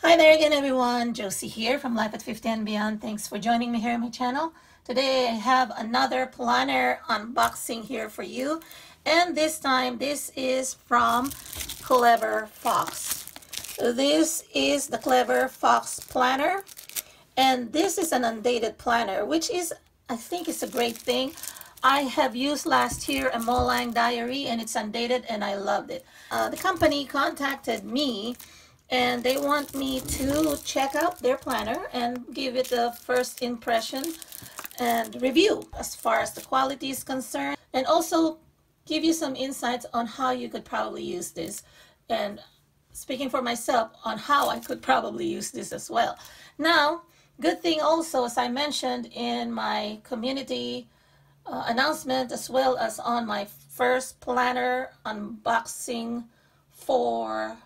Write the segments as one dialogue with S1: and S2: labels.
S1: Hi there again, everyone. Josie here from Life at 50 and Beyond. Thanks for joining me here on my channel. Today I have another planner unboxing here for you, and this time this is from Clever Fox. This is the Clever Fox planner, and this is an undated planner, which is, I think, is a great thing. I have used last year a Molang diary, and it's undated, and I loved it. The company contacted me, and they want me to check out their planner and give it a first impression and review as far as the quality is concerned, and also give you some insights on how you could probably use this, and speaking for myself, on how I could probably use this as well. Now, good thing also, as I mentioned in my community announcement, as well as on my first planner unboxing for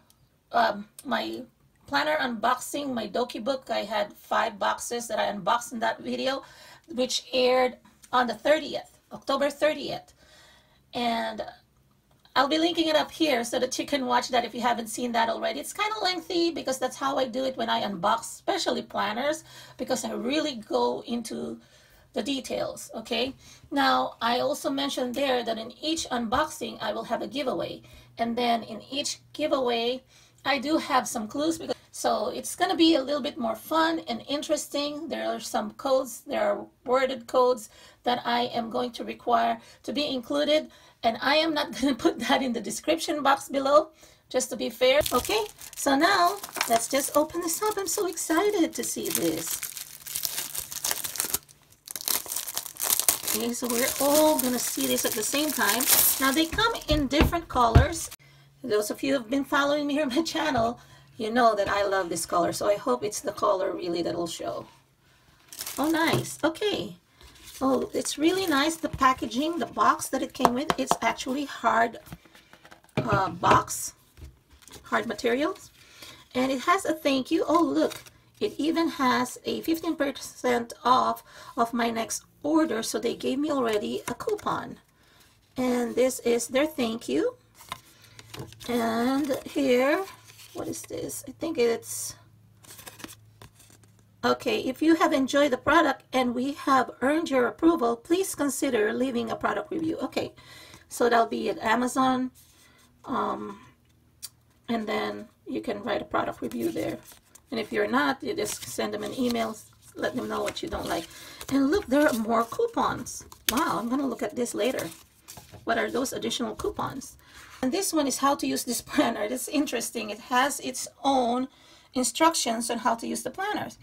S1: my planner unboxing, my Doki book. I had 5 boxes that I unboxed in that video, which aired on the 30th, October 30th. And I'll be linking it up here so that you can watch that if you haven't seen that already. It's kind of lengthy because that's how I do it when I unbox, especially planners, because I really go into the details. Okay, now I also mentioned there that in each unboxing I will have a giveaway, and then in each giveaway I do have some clues, so it's going to be a little bit more fun and interesting. There are some codes, there are worded codes that I am going to require to be included, and I am not going to put that in the description box below, just to be fair. Okay, so now let's just open this up. I'm so excited to see this. Okay, so we're all going to see this at the same time. Now they come in different colors. Those of you who have been following me here on my channel, you know that I love this color, so I hope it's the color really that will show. Oh, nice. Okay. Oh, it's really nice. The packaging, the box that it came with, it's actually hard box, hard materials. And it has a thank you. Oh, look. It even has a 15% off of my next order, so they gave me already a coupon. And this is their thank you. And here, what is this? I think it's okay. If you have enjoyed the product and we have earned your approval, please consider leaving a product review. Okay, so that'll be at Amazon, and then you can write a product review there. And if you're not, you just send them an email, let them know what you don't like. And look, there are more coupons. Wow, I'm gonna look at this later. What are those additional coupons? And this one is how to use this planner. That's interesting. It has its own instructions on how to use the planners.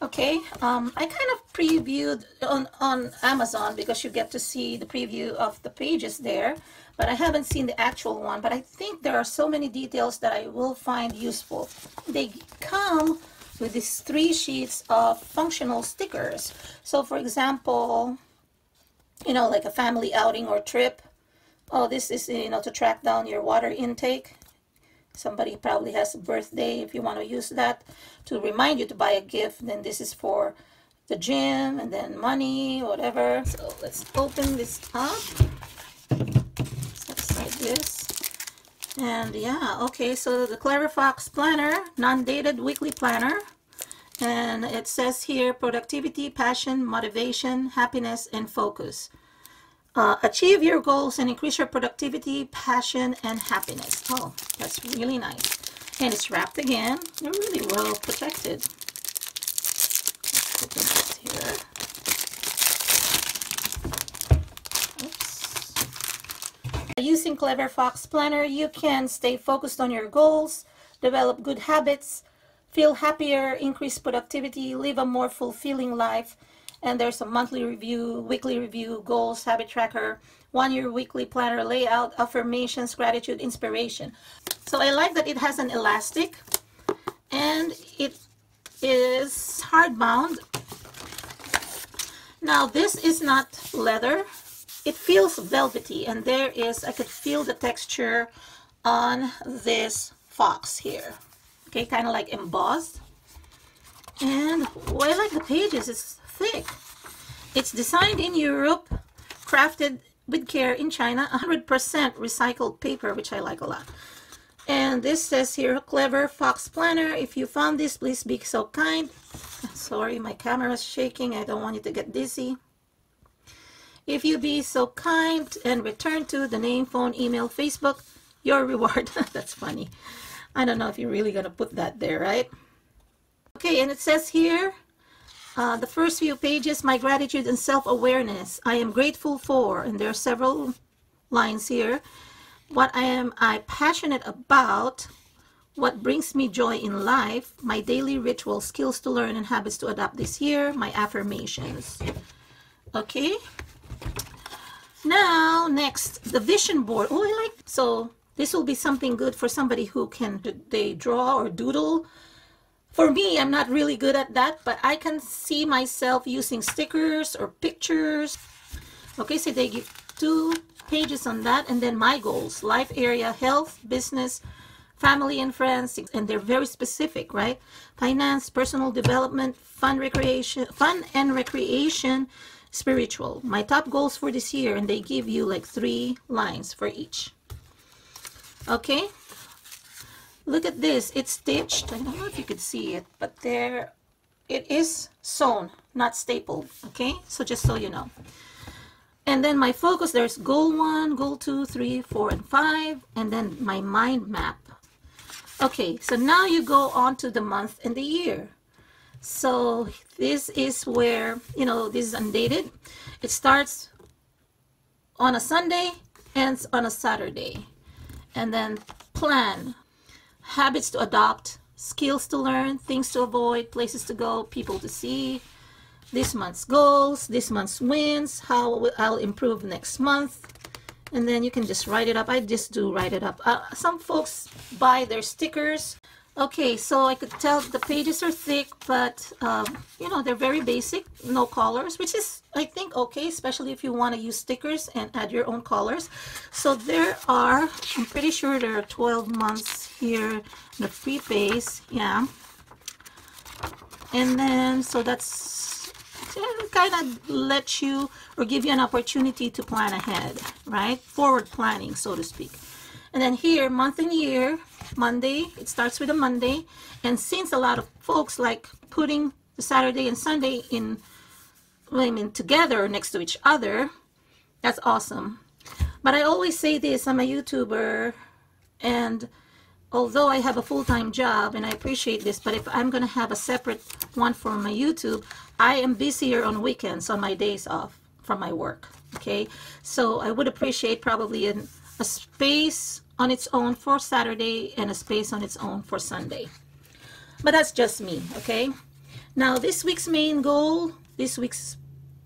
S1: Okay, I kind of previewed on Amazon, because you get to see the preview of the pages there, but I haven't seen the actual one. But I think there are so many details that I will find useful. They come with these 3 sheets of functional stickers. So for example, you know, like a family outing or trip. Oh, this is, you know, to track down your water intake. Somebody probably has a birthday. If you want to use that to remind you to buy a gift, then this is for the gym, and then money, whatever. So let's open this up. Let's like this. And yeah, okay, so the Clever Fox planner, non-dated weekly planner. And it says here, productivity, passion, motivation, happiness, and focus. Achieve your goals and increase your productivity, passion, and happiness. Oh, that's really nice. And it's wrapped again. They're really well protected. Let's open this here. Oops. Using Clever Fox Planner, you can stay focused on your goals, develop good habits, feel happier, increase productivity, live a more fulfilling life. And there's a monthly review, weekly review, goals, habit tracker, 1-year weekly planner, layout, affirmations, gratitude, inspiration. So I like that it has an elastic, and it is hardbound. Now this is not leather. It feels velvety, and there is, I could feel the texture on this fox here. Okay, kind of like embossed. And what I like the pages, it's thick. It's designed in Europe, crafted with care in China, 100% recycled paper, which I like a lot. And this says here, Clever Fox Planner. If you found this, please be so kind. Sorry, my camera is shaking. I don't want you to get dizzy. If you be so kind and return to the name, phone, email, Facebook, your reward. That's funny. I don't know if you're really going to put that there, right? Okay, and it says here, the first few pages, my gratitude and self-awareness. I am grateful for, and there are several lines here. What I passionate about, what brings me joy in life, my daily rituals, skills to learn, and habits to adopt this year, my affirmations. Okay. Now, next, the vision board. Oh, I like, so this will be something good for somebody who they draw or doodle. For me, I'm not really good at that, but I can see myself using stickers or pictures. Okay, so they give 2 pages on that, and then my goals, life area, health, business, family and friends, and they're very specific, right? Finance, personal development, fun and recreation, spiritual. My top goals for this year, and they give you like 3 lines for each. Okay, look at this. It's stitched. I don't know if you could see it, but there it is, sewn, not stapled. Okay, so just so you know. And then my focus, there's goal 1, goal 2, 3, 4, and 5, and then my mind map. Okay, so now you go on to the month and the year. So this is where, you know, this is undated. It starts on a Sunday, ends on a Saturday. And then plan, habits to adopt, skills to learn, things to avoid, places to go, people to see. This month's goals, this month's wins, how I'll improve next month. And then you can just write it up. I just do write it up. Some folks buy their stickers. Okay, so I could tell the pages are thick, but you know, they're very basic, no colors, which is, I think, okay, especially if you want to use stickers and add your own colors. So there are, I'm pretty sure there are 12 months here, the free base, yeah. And then, so that's kind of let you or give you an opportunity to plan ahead, right? Forward planning, so to speak. And then here, month and year, Monday, it starts with a Monday. And since a lot of folks like putting the Saturday and Sunday in, I mean, together next to each other, that's awesome. But I always say this, I'm a YouTuber, and although I have a full-time job, and I appreciate this, but if I'm going to have a separate one for my YouTube, I am busier on weekends, on my days off from my work, okay? So I would appreciate probably a space on its own for Saturday and a space on its own for Sunday. But that's just me, okay? Now, this week's main goal, this week's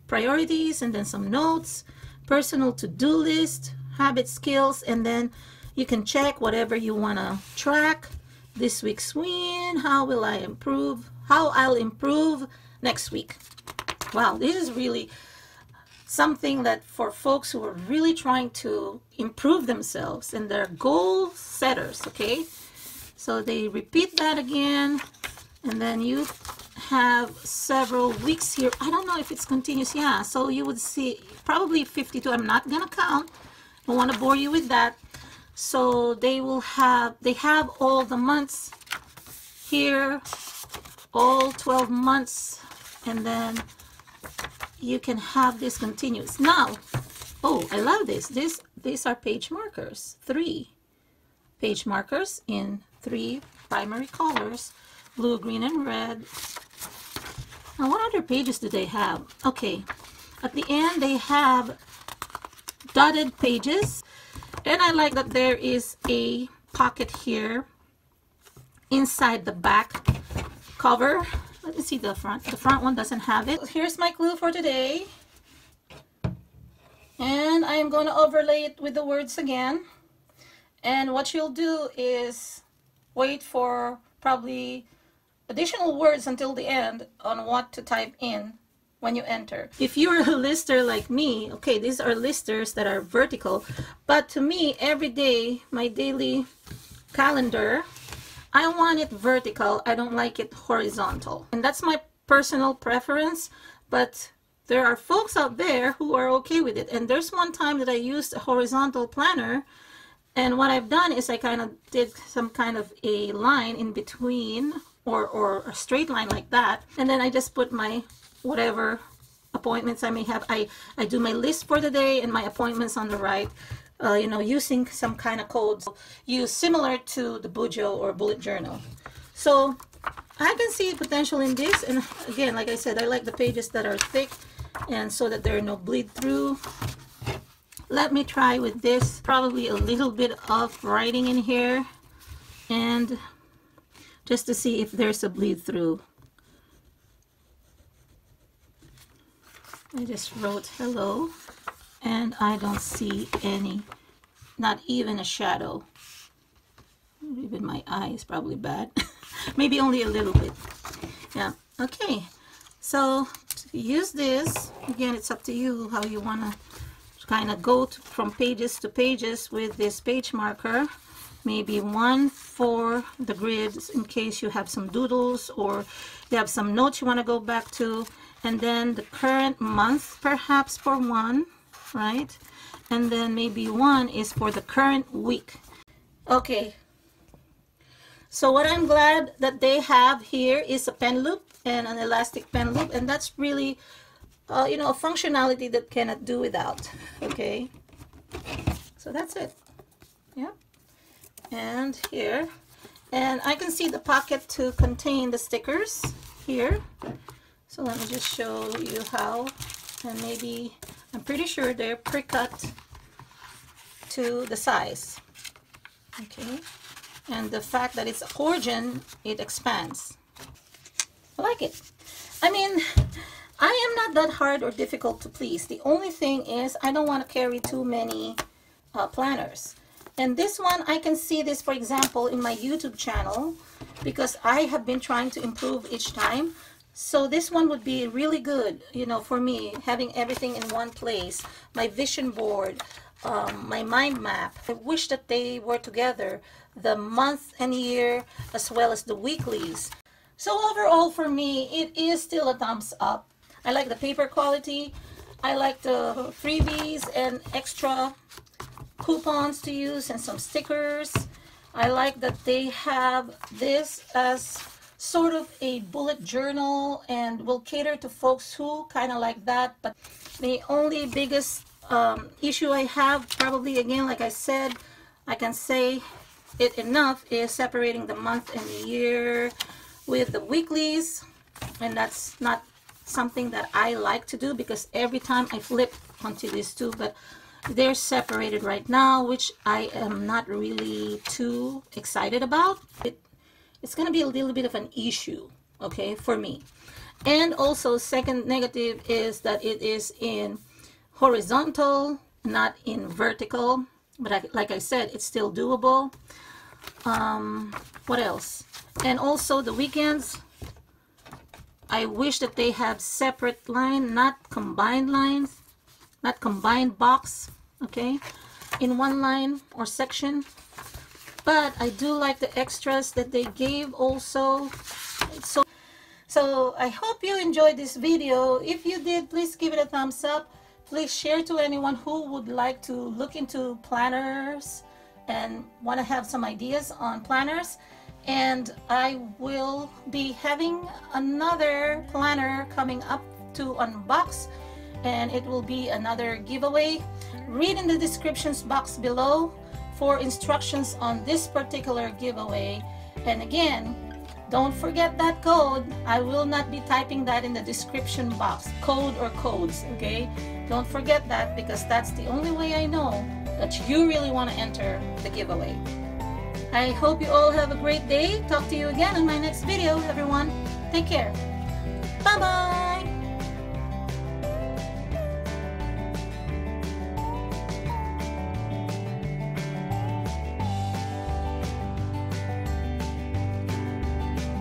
S1: priorities, and then some notes, personal to-do list, habit, skills, and then you can check whatever you want to track. This week's win, how will I improve, how I'll improve next week. Wow, this is really something that for folks who are really trying to improve themselves and they're goal setters, okay? So they repeat that again, and then you have several weeks here. I don't know if it's continuous. Yeah, so you would see probably 52. I'm not gonna count. I don't want to bore you with that. So they have all the months here, all 12 months, and then you can have this continuous. Now, oh, I love this. These are page markers, 3 page markers in 3 primary colors, blue, green, and red. Now, what other pages do they have? Okay, at the end they have dotted pages, and I like that there is a pocket here inside the back cover. Let me see the front. The front one doesn't have it. Here's my clue for today. And I am going to overlay it with the words again. And what you'll do is wait for probably additional words until the end on what to type in when you enter. If you're a lister like me, okay, these are listers that are vertical. But to me, every day, my daily calendar, I want it vertical. I don't like it horizontal. And that's my personal preference, but there are folks out there who are okay with it. And there's one time that I used a horizontal planner, And what I've done is I kind of did some kind of a line in between, or a straight line like that. And then I just put my whatever appointments I may have. I do my list for the day and my appointments on the right, you know, using some kind of codes used similar to the bujo or bullet journal. So I can see potential in this. And again, like I said, I like the pages that are thick and so that there are no bleed through. Let me try with this, probably a little bit of writing in here, and just to see if there's a bleed through. I just wrote hello, and I don't see any, not even a shadow. Even my eye is probably bad. Maybe only a little bit. Yeah, okay. So to use this, again, it's up to you how you want to kind of go from pages to pages with this page marker. Maybe one for the grids in case you have some doodles or you have some notes you want to go back to, and then the current month perhaps for one, right? And then maybe one is for the current week. Okay, so what I'm glad that they have here is a pen loop and an elastic pen loop, and that's really you know, a functionality that cannot do without. Okay, so that's it. Yeah, and here, and I can see the pocket to contain the stickers here. So let me just show you how, and maybe, I'm pretty sure they're pre-cut to the size. Okay, and the fact that it's accordion, it expands. I like it. I mean, I am not that hard or difficult to please. The only thing is I don't want to carry too many planners. And this one, I can see this, for example, in my YouTube channel, because I have been trying to improve each time. So this one would be really good, you know, for me, having everything in one place. My vision board, my mind map. I wish that they were together, the month and year as well as the weeklies. So overall for me, it is still a thumbs up. I like the paper quality. I like the freebies and extra coupons to use and some stickers. I like that they have this as sort of a bullet journal and will cater to folks who kind of like that. But the only biggest issue I have, probably again, like I said, I can say it enough, is separating the month and the year with the weeklies, and that's not something that I like to do because every time I flip onto these two, but they're separated right now, which I am not really too excited about. It's going to be a little bit of an issue, okay, for me. And also, second negative is that it is in horizontal, not in vertical, but like I said, it's still doable. What else? And also the weekends, I wish that they have separate line, not combined lines, not combined box, okay, in one line or section. But I do like the extras that they gave also. So I hope you enjoyed this video. If you did, please give it a thumbs up. Please share to anyone who would like to look into planners and want to have some ideas on planners. And I will be having another planner coming up to unbox, and it will be another giveaway. Read in the descriptions box below for instructions on this particular giveaway. And again, don't forget that code. I will not be typing that in the description box, code or codes, okay? Don't forget that, because that's the only way I know that you really want to enter the giveaway. I hope you all have a great day. Talk to you again in my next video, everyone. Take care. Bye-bye.